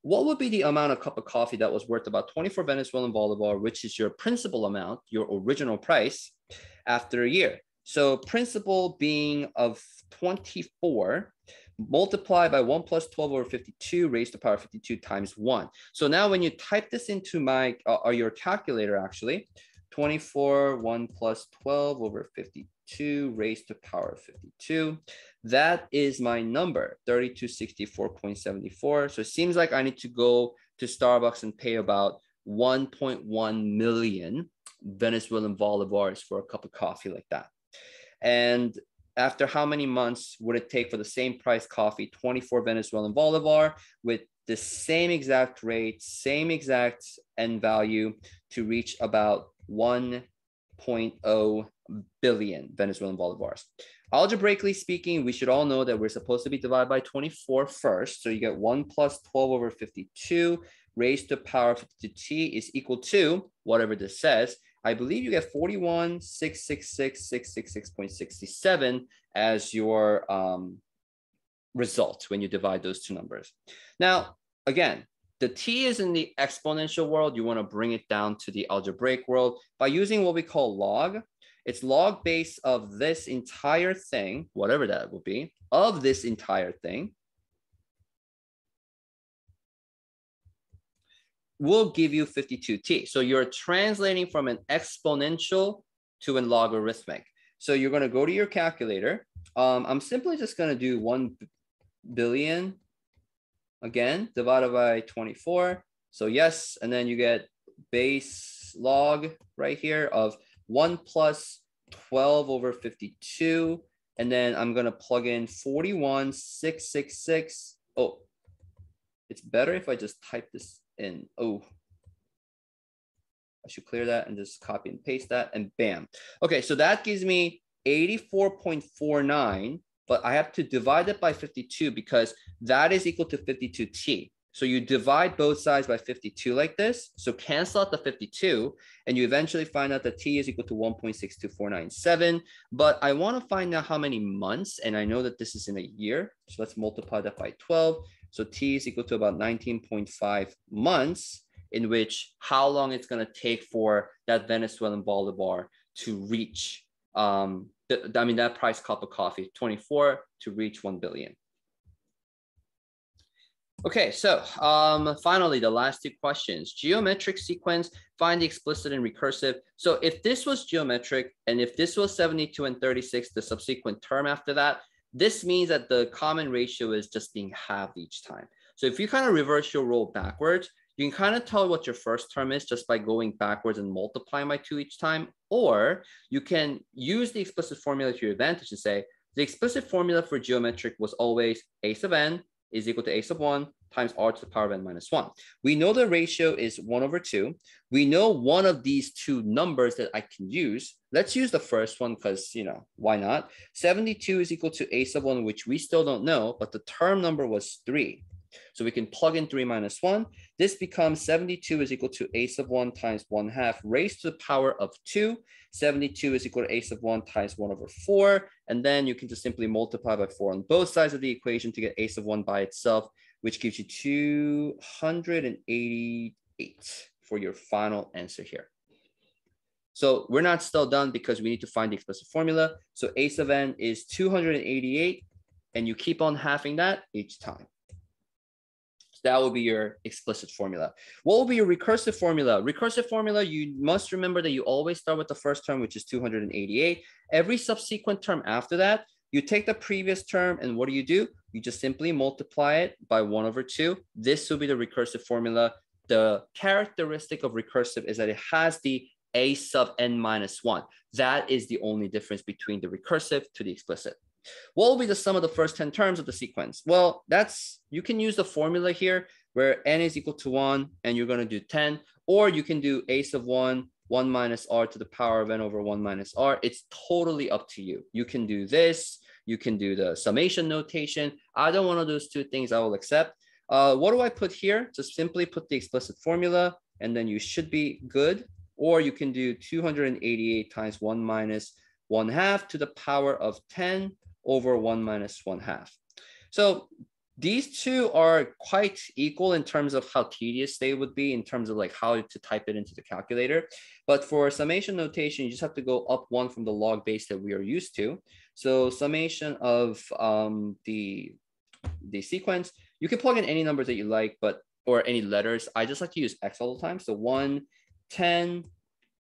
What would be the amount of cup of coffee that was worth about 24 Venezuelan bolivar, which is your principal amount, your original price, after a year? So principal being of 24, multiply by 1 plus 12 over 52 raised to the power of 52 times 1. So now when you type this into my or your calculator, actually, 24, 1 plus 12 over 52 raised to the power of 52. That is my number, 3264.74. So it seems like I need to go to Starbucks and pay about 1.1 million Venezuelan bolivars for a cup of coffee like that. And after how many months would it take for the same price coffee, 24 Venezuelan bolivar, with the same exact rate, same exact n value, to reach about 1.0 billion Venezuelan bolivars? Algebraically speaking, we should all know that we're supposed to be divided by 24 first. So you get 1 plus 12 over 52 raised to the power of 52t is equal to whatever this says. I believe you get 41,666,666.67 as your result when you divide those two numbers. Now, again, the t is in the exponential world. You want to bring it down to the algebraic world by using what we call log. It's log base of this entire thing, whatever that will be, of this entire thing, will give you 52t. So you're translating from an exponential to a logarithmic. So you're going to go to your calculator. I'm simply just going to do 1 billion again, divided by 24. So yes, and then you get base log right here of 1 plus 12 over 52. And then I'm going to plug in 41,666. Oh, it's better if I just type this in. Oh, I should clear that and just copy and paste that, and bam. Okay, so that gives me 84.49, but I have to divide it by 52 because that is equal to 52t. So you divide both sides by 52 like this. So cancel out the 52, and you eventually find out that t is equal to 1.62497. But I want to find out how many months, and I know that this is in a year. So let's multiply that by 12. So t is equal to about 19.5 months, in which how long it's going to take for that Venezuelan bolivar to reach, that price cup of coffee, 24, to reach 1 billion. Okay, so finally, the last two questions. Geometric sequence, find the explicit and recursive. So if this was geometric, and if this was 72 and 36, the subsequent term after that, this means that the common ratio is just being halved each time. So if you kind of reverse your role backwards, you can kind of tell what your first term is just by going backwards and multiplying by 2 each time. Or you can use the explicit formula to your advantage and say, the explicit formula for geometric was always a sub n is equal to a sub 1 times r to the power of n minus 1. We know the ratio is 1 over 2. We know one of these two numbers that I can use. Let's use the first one because, you know, why not? 72 is equal to a sub 1, which we still don't know, but the term number was 3. So we can plug in 3 minus 1. This becomes 72 is equal to a sub 1 times 1/2 raised to the power of 2. 72 is equal to a sub 1 times 1 over 4. And then you can just simply multiply by 4 on both sides of the equation to get a sub 1 by itself, which gives you 288 for your final answer here. So we're not still done because we need to find the explicit formula. So a sub n is 288, and you keep on halving that each time. So that will be your explicit formula. What will be your recursive formula? Recursive formula, you must remember that you always start with the first term, which is 288. Every subsequent term after that, you take the previous term, and what do? You just simply multiply it by 1 over 2. This will be the recursive formula. The characteristic of recursive is that it has the a sub n minus 1. That is the only difference between the recursive to the explicit. What will be the sum of the first 10 terms of the sequence? Well, you can use the formula here where n is equal to 1 and you're going to do 10, or you can do a sub 1, 1 minus r to the power of n over 1 minus r. It's totally up to you. You can do this. You can do the summation notation. Either one of those two things I will accept. What do I put here? Just simply put the explicit formula, and then you should be good. Or you can do 288 times 1 minus 1/2 to the power of 10 over 1 minus 1/2. So these two are quite equal in terms of how tedious they would be in terms of like how to type it into the calculator. But for summation notation, you just have to go up 1 from the log base that we are used to. So summation of the sequence, you can plug in any numbers that you like, or any letters. I just like to use x all the time. So 1, 10,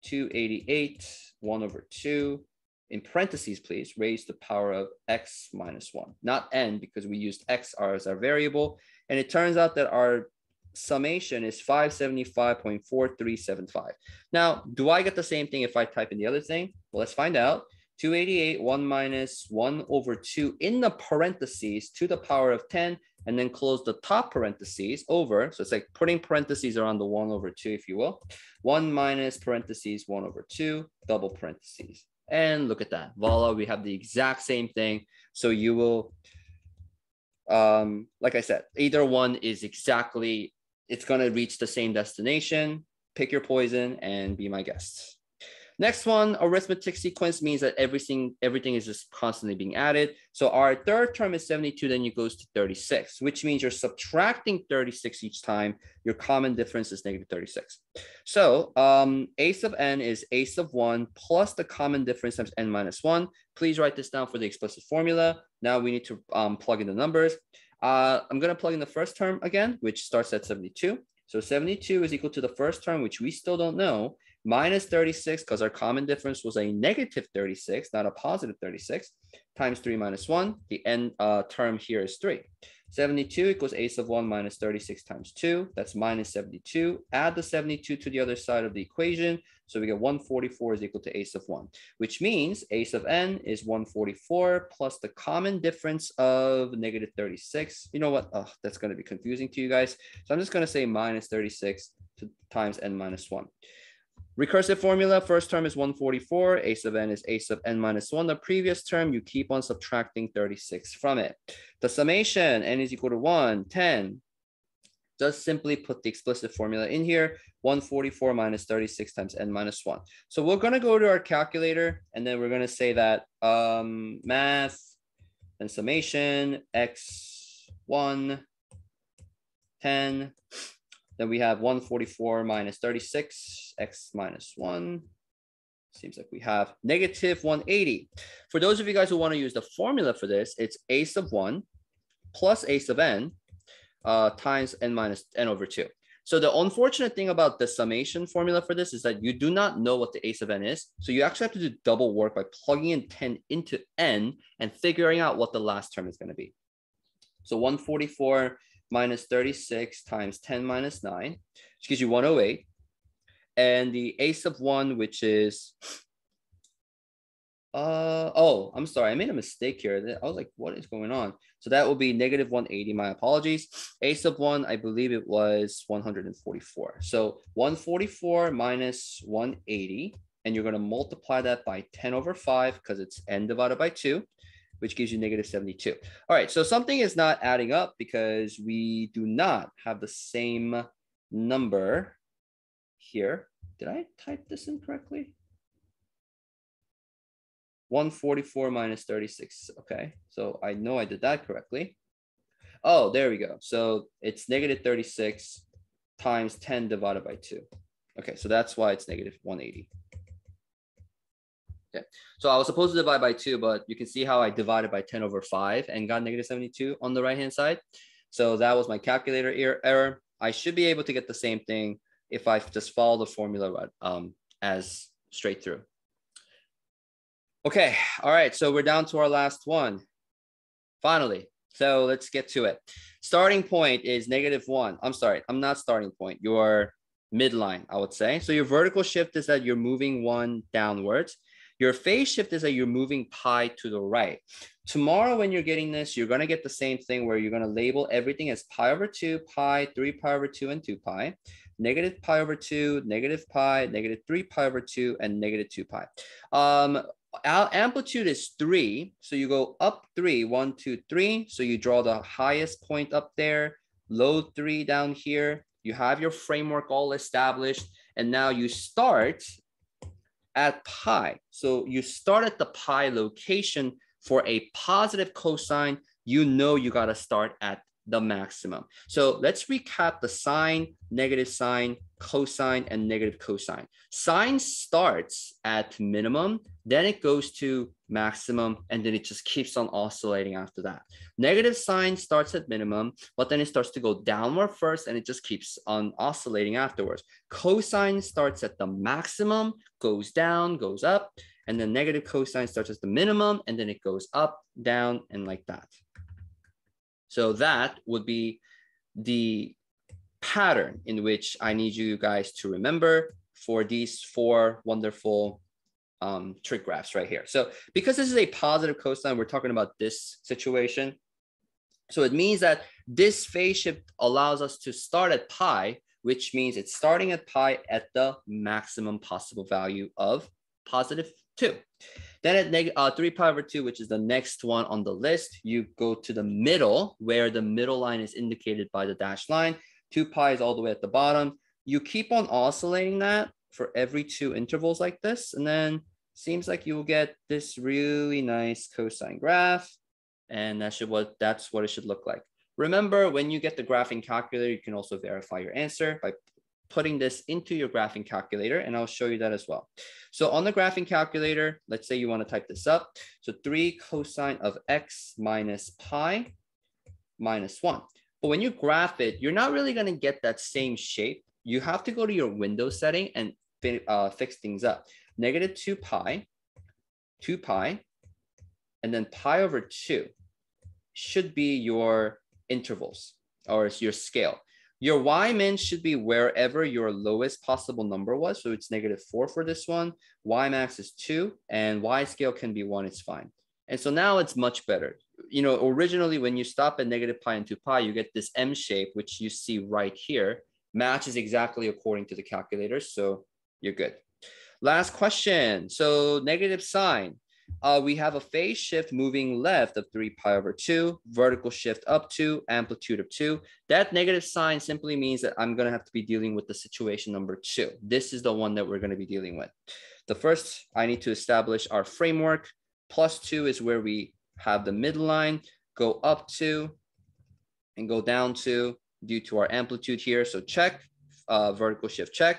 288, 1 over 2, in parentheses, please, raised to the power of x minus 1, not n, because we used x as our variable. And it turns out that our summation is 575.4375. Now, do I get the same thing if I type in the other thing? Well, let's find out. 288, 1 minus 1 over 2 in the parentheses to the power of 10, and then close the top parentheses over. So it's like putting parentheses around the 1 over 2, if you will. 1 minus parentheses 1 over 2, double parentheses. And look at that. Voila, we have the exact same thing. So you will, like I said, either one is exactly, it's going to reach the same destination. Pick your poison and be my guest. Next one, arithmetic sequence means that everything is just constantly being added. So our third term is 72, then it goes to 36, which means you're subtracting 36 each time. Your common difference is negative 36. So a sub n is a sub 1 plus the common difference times n minus 1. Please write this down for the explicit formula. Now we need to plug in the numbers. I'm going to plug in the first term again, which starts at 72. So 72 is equal to the first term, which we still don't know, minus 36, because our common difference was a negative 36, not a positive 36, times 3 minus 1. The end term here is 3. 72 equals a sub 1 minus 36 times 2. That's minus 72. Add the 72 to the other side of the equation. So we get 144 is equal to a sub 1, which means a sub n is 144 plus the common difference of negative 36. You know what? Oh, that's going to be confusing to you guys. So I'm just going to say minus 36 times n minus 1. Recursive formula, first term is 144, a sub n is a sub n minus 1. The previous term, you keep on subtracting 36 from it. The summation, n is equal to 1, 10. Just simply put the explicit formula in here, 144 minus 36 times n minus 1. So we're going to go to our calculator, and then we're going to say that math and summation, x1, 10. Then we have 144 minus 36, x minus 1. Seems like we have negative 180. For those of you guys who want to use the formula for this, it's a sub 1 plus a sub n times n minus n over 2. So the unfortunate thing about the summation formula for this is that you do not know what the a sub n is. So you actually have to do double work by plugging in 10 into n and figuring out what the last term is going to be. So 144 minus 36 times 10 minus 9, which gives you 108. And the a sub 1, which is Oh, I'm sorry. I made a mistake here. I was like, what is going on? So that will be negative 180. My apologies. A sub 1, I believe it was 144. So 144 minus 180. And you're going to multiply that by 10 over 5 because it's n divided by 2, which gives you negative 72. All right. So something is not adding up because we do not have the same number here. Did I type this incorrectly? 144 minus 36. Okay, so I know I did that correctly. Oh, there we go. So it's negative 36 times 10 divided by 2. Okay, so that's why it's negative 180. Okay, so I was supposed to divide by 2, but you can see how I divided by 10 over 5 and got negative 72 on the right-hand side. So that was my calculator error. I should be able to get the same thing if I just follow the formula as straight through. Okay, all right, so we're down to our last one, finally. So let's get to it. Starting point is -1. I'm sorry, I'm not starting point, your midline, I would say. So your vertical shift is that you're moving 1 downwards. Your phase shift is that you're moving pi to the right. Tomorrow when you're getting this, you're gonna get the same thing where you're gonna label everything as pi over 2, pi, 3 pi over 2, and 2 pi, negative pi over 2, negative pi, negative 3 pi over 2, and negative 2 pi. Our amplitude is 3, so you go up 3, 1, 2, 3. So you draw the highest point up there, low 3 down here. You have your framework all established, and now you start at pi. So you start at the pi location for a positive cosine. You know you got to start at the maximum. So let's recap the sine, negative sine, cosine, and negative cosine. Sine starts at minimum, then it goes to maximum, and then it just keeps on oscillating after that. Negative sine starts at minimum, but then it starts to go downward first, and it just keeps on oscillating afterwards. Cosine starts at the maximum, goes down, goes up, and then negative cosine starts at the minimum, and then it goes up, down, and like that. So that would be the pattern in which I need you guys to remember for these 4 wonderful trig graphs right here. So because this is a positive cosine, we're talking about this situation. So it means that this phase shift allows us to start at pi, which means it's starting at pi at the maximum possible value of positive 2. Then at 3 pi over 2, which is the next one on the list, you go to the middle where the middle line is indicated by the dashed line. 2 pi is all the way at the bottom. You keep on oscillating that for every 2 intervals like this. And then seems like you will get this really nice cosine graph. And that's what it should look like. Remember, when you get the graphing calculator, you can also verify your answer by putting this into your graphing calculator, and I'll show you that as well. So on the graphing calculator, let's say you want to type this up. So 3 cosine of x minus pi minus 1. But when you graph it, you're not really going to get that same shape. You have to go to your window setting and fix things up. Negative 2 pi, and then pi over 2 should be your intervals or your scale. Your y-min should be wherever your lowest possible number was. So it's -4 for this one. Y-max is 2, and y-scale can be 1. It's fine. And so now it's much better. You know, originally when you stop at negative pi and 2 pi, you get this M shape, which you see right here, matches exactly according to the calculator. So you're good. Last question. So negative sine. We have a phase shift moving left of 3 pi over 2, vertical shift up 2, amplitude of 2. That negative sign simply means that I'm going to have to be dealing with the situation number 2. This is the one that we're going to be dealing with. The first, I need to establish our framework. Plus 2 is where we have the midline, go up 2 and go down 2 due to our amplitude here. So check, vertical shift check.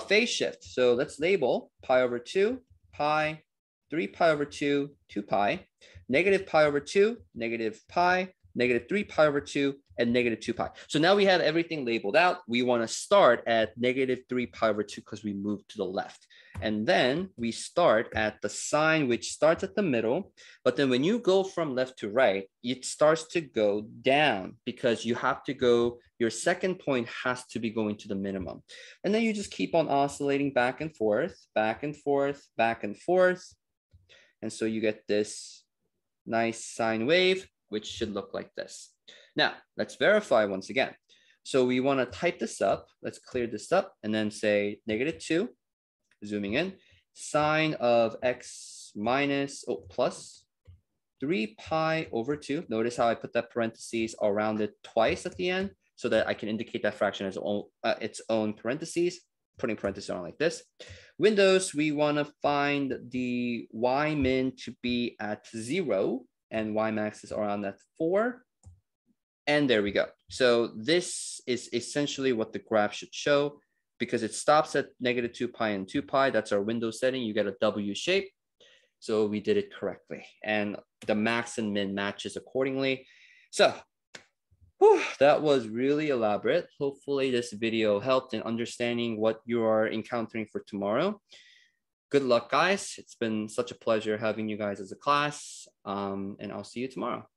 Phase shift. So let's label pi over 2, pi, 3 pi over 2, 2 pi, negative pi over 2, negative pi, negative 3 pi over 2, and negative 2 pi. So now we have everything labeled out. We want to start at negative 3 pi over 2 because we moved to the left. And then we start at the sign, which starts at the middle. But then when you go from left to right, it starts to go down because you have to go, your second point has to be going to the minimum. And then you just keep on oscillating back and forth, back and forth, back and forth. And so you get this nice sine wave, which should look like this. Now, let's verify once again. So we want to type this up. Let's clear this up and then say -2, zooming in, sine of x minus, plus 3 pi over 2. Notice how I put that parentheses around it twice at the end so that I can indicate that fraction as its own parentheses, putting parentheses on like this. Windows, we want to find the y min to be at 0 and y max is around at 4. And there we go. So this is essentially what the graph should show because it stops at -2 pi and 2 pi. That's our window setting. You get a W shape. So we did it correctly. And the max and min matches accordingly. So that was really elaborate. Hopefully this video helped in understanding what you are encountering for tomorrow. Good luck, guys. It's been such a pleasure having you guys as a class. And I'll see you tomorrow.